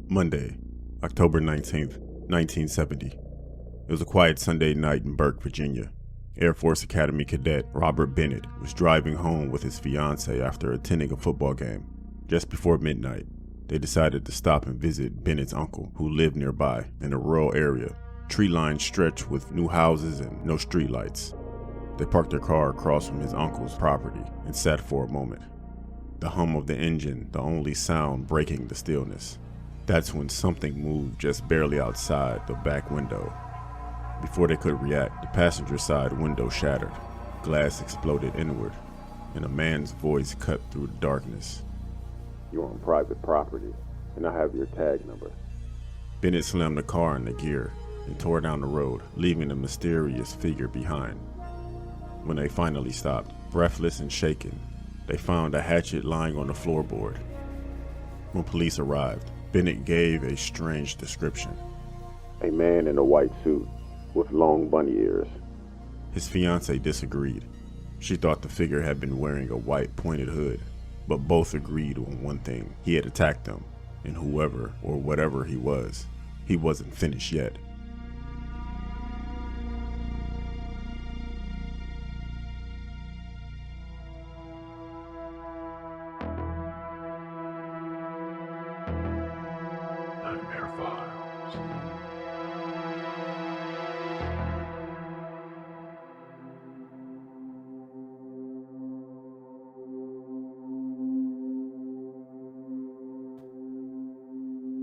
Monday, October 19th, 1970. It was a quiet Sunday night in Burke, Virginia. Air Force Academy cadet Robert Bennett was driving home with his fiancée after attending a football game. Just before midnight, they decided to stop and visit Bennett's uncle, who lived nearby in a rural area, tree-lined stretch with new houses and no streetlights. They parked their car across from his uncle's property and sat for a moment. The hum of the engine, the only sound breaking the stillness. That's when something moved just barely outside the back window. Before they could react, the passenger side window shattered, glass exploded inward, and a man's voice cut through the darkness. "You're on private property, and I have your tag number." Bennett slammed the car into gear and tore down the road, leaving the mysterious figure behind. When they finally stopped, breathless and shaken, they found a hatchet lying on the floorboard. When police arrived, Bennett gave a strange description. "A man in a white suit with long bunny ears." His fiancée disagreed. She thought the figure had been wearing a white pointed hood, but both agreed on one thing: he had attacked them, and whoever or whatever he wasn't finished yet. Nightmare Files.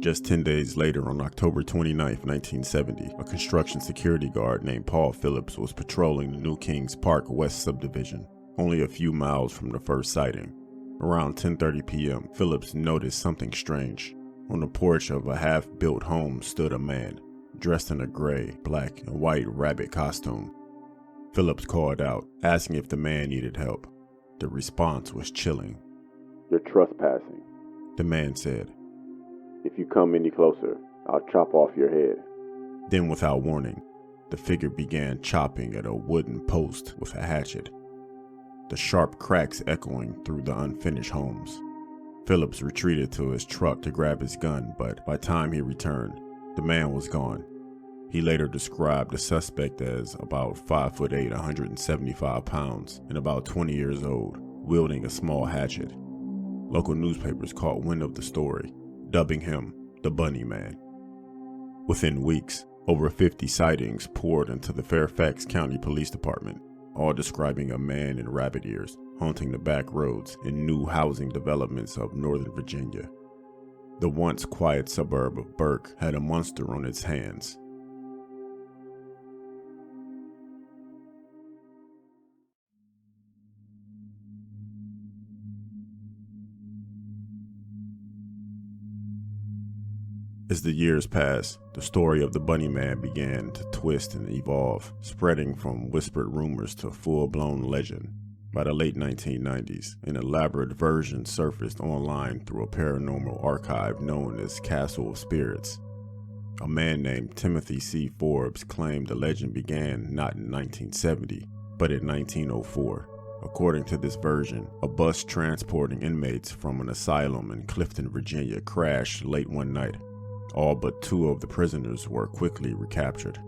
Just 10 days later, on October 29, 1970, a construction security guard named Paul Phillips was patrolling the New Kings Park West subdivision, only a few miles from the first sighting. Around 10:30 p.m., Phillips noticed something strange. On the porch of a half-built home stood a man, dressed in a gray, black, and white rabbit costume. Phillips called out, asking if the man needed help. The response was chilling. "You're trespassing. The man said. If you come any closer, I'll chop off your head." Then, without warning, the figure began chopping at a wooden post with a hatchet, the sharp cracks echoing through the unfinished homes. Phillips retreated to his truck to grab his gun, but by the time he returned, the man was gone. He later described the suspect as about 5'8", 175 pounds, and about 20 years old, wielding a small hatchet. Local newspapers caught wind of the story, dubbing him the Bunny Man. Within weeks, over 50 sightings poured into the Fairfax County Police Department, all describing a man in rabbit ears haunting the back roads and new housing developments of Northern Virginia. The once quiet suburb of Burke had a monster on its hands. As the years passed, the story of the Bunny Man began to twist and evolve, spreading from whispered rumors to full-blown legend. By the late 1990s, an elaborate version surfaced online through a paranormal archive known as Castle of Spirits. A man named Timothy C. Forbes claimed the legend began not in 1970, but in 1904. According to this version, a bus transporting inmates from an asylum in Clifton, Virginia crashed late one night. All but 2 of the prisoners were quickly recaptured.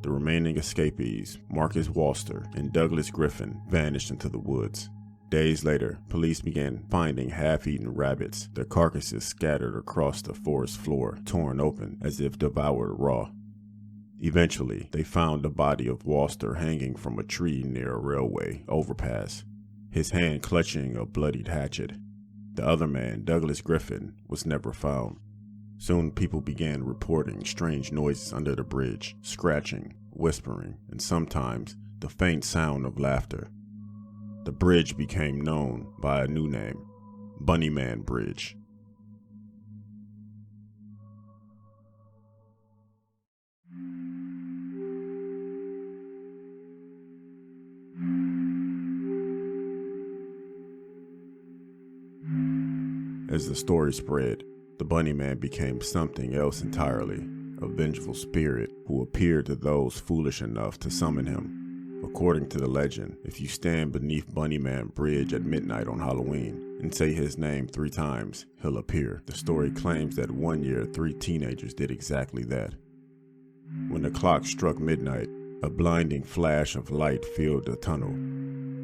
The remaining escapees, Marcus Walster and Douglas Griffin, vanished into the woods. Days later, police began finding half-eaten rabbits, their carcasses scattered across the forest floor, torn open as if devoured raw. Eventually, they found the body of Walster hanging from a tree near a railway overpass, his hand clutching a bloodied hatchet. The other man, Douglas Griffin, was never found. Soon people began reporting strange noises under the bridge, scratching, whispering, and sometimes the faint sound of laughter. The bridge became known by a new name, Bunny Man Bridge. As the story spread, the Bunny Man became something else entirely, a vengeful spirit who appeared to those foolish enough to summon him. According to the legend, if you stand beneath Bunny Man Bridge at midnight on Halloween, and say his name 3 times, he'll appear. The story claims that one year 3 teenagers did exactly that. When the clock struck midnight, a blinding flash of light filled the tunnel.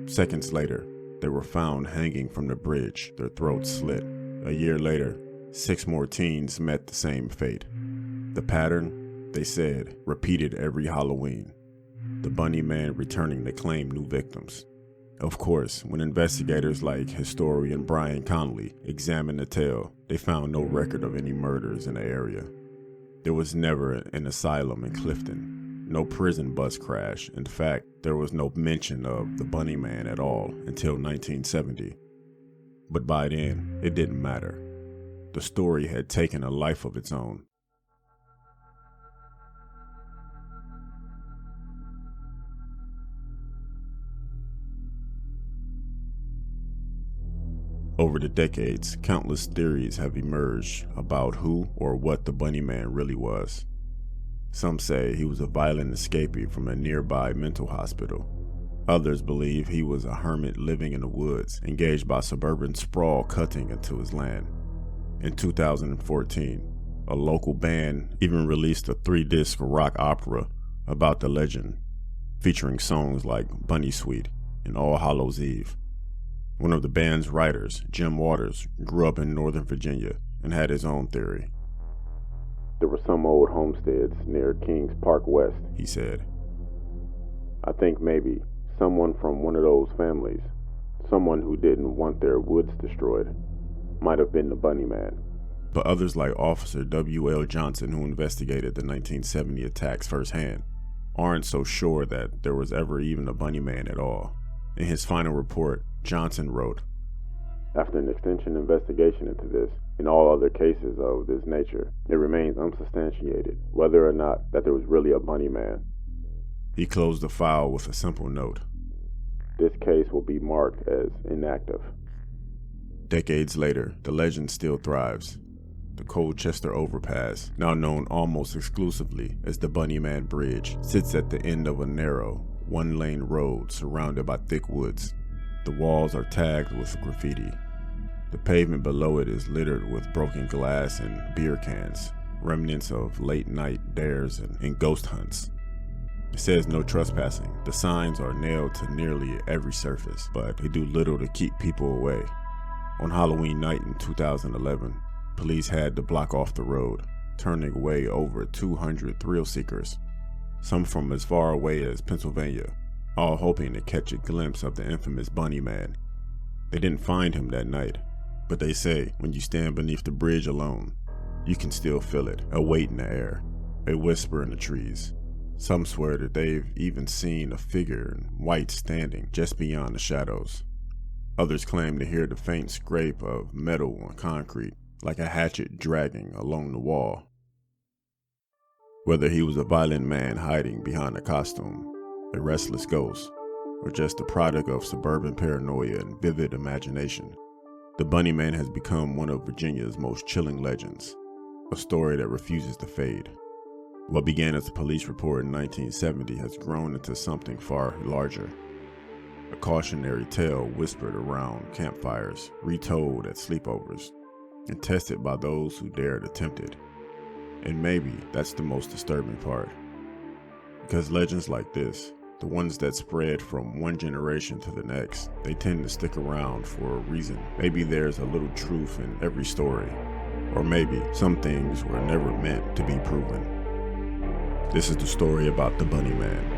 Seconds later, they were found hanging from the bridge, their throats slit. A year later, 6 more teens met the same fate. The pattern, they said, repeated every Halloween. The Bunny Man returning to claim new victims. Of course, when investigators like historian Brian Connolly examined the tale, they found no record of any murders in the area. There was never an asylum in Clifton, no prison bus crash. In fact, there was no mention of the Bunny Man at all until 1970. But by then, it didn't matter. The story had taken a life of its own. Over the decades, countless theories have emerged about who or what the Bunny Man really was. Some say he was a violent escapee from a nearby mental hospital. Others believe he was a hermit living in the woods, engaged by suburban sprawl cutting into his land. In 2014, a local band even released a 3-disc rock opera about the legend, featuring songs like Bunny Suite and All Hallows Eve. One of the band's writers, Jim Waters, grew up in Northern Virginia and had his own theory. There were some old homesteads near Kings Park West, he said. I think maybe someone from one of those families, someone who didn't want their woods destroyed, might have been the Bunny Man. But others like Officer W.L. Johnson, who investigated the 1970 attacks firsthand, aren't so sure that there was ever even a Bunny Man at all. In his final report, Johnson wrote, After an extensive investigation into this and all other cases of this nature, it remains unsubstantiated whether or not that there was really a Bunny Man. He closed the file with a simple note. This case will be marked as inactive. Decades later, the legend still thrives. The Colchester Overpass, now known almost exclusively as the Bunny Man Bridge, sits at the end of a narrow, 1-lane road surrounded by thick woods. The walls are tagged with graffiti. The pavement below it is littered with broken glass and beer cans, remnants of late-night dares and ghost hunts. It says no trespassing. The signs are nailed to nearly every surface, but they do little to keep people away. On Halloween night in 2011, police had to block off the road, turning away over 200 thrill seekers, some from as far away as Pennsylvania, all hoping to catch a glimpse of the infamous Bunny Man. They didn't find him that night, but they say when you stand beneath the bridge alone, you can still feel it, a weight in the air, a whisper in the trees. Some swear that they've even seen a figure in white standing just beyond the shadows. Others claim to hear the faint scrape of metal on concrete, like a hatchet dragging along the wall. Whether he was a violent man hiding behind a costume, a restless ghost, or just a product of suburban paranoia and vivid imagination, the Bunny Man has become one of Virginia's most chilling legends, a story that refuses to fade. What began as a police report in 1970 has grown into something far larger. A cautionary tale whispered around campfires, retold at sleepovers, and tested by those who dared attempt it. And maybe that's the most disturbing part. Because legends like this, the ones that spread from one generation to the next, they tend to stick around for a reason. Maybe there's a little truth in every story, or maybe some things were never meant to be proven. This is the story about the Bunny Man.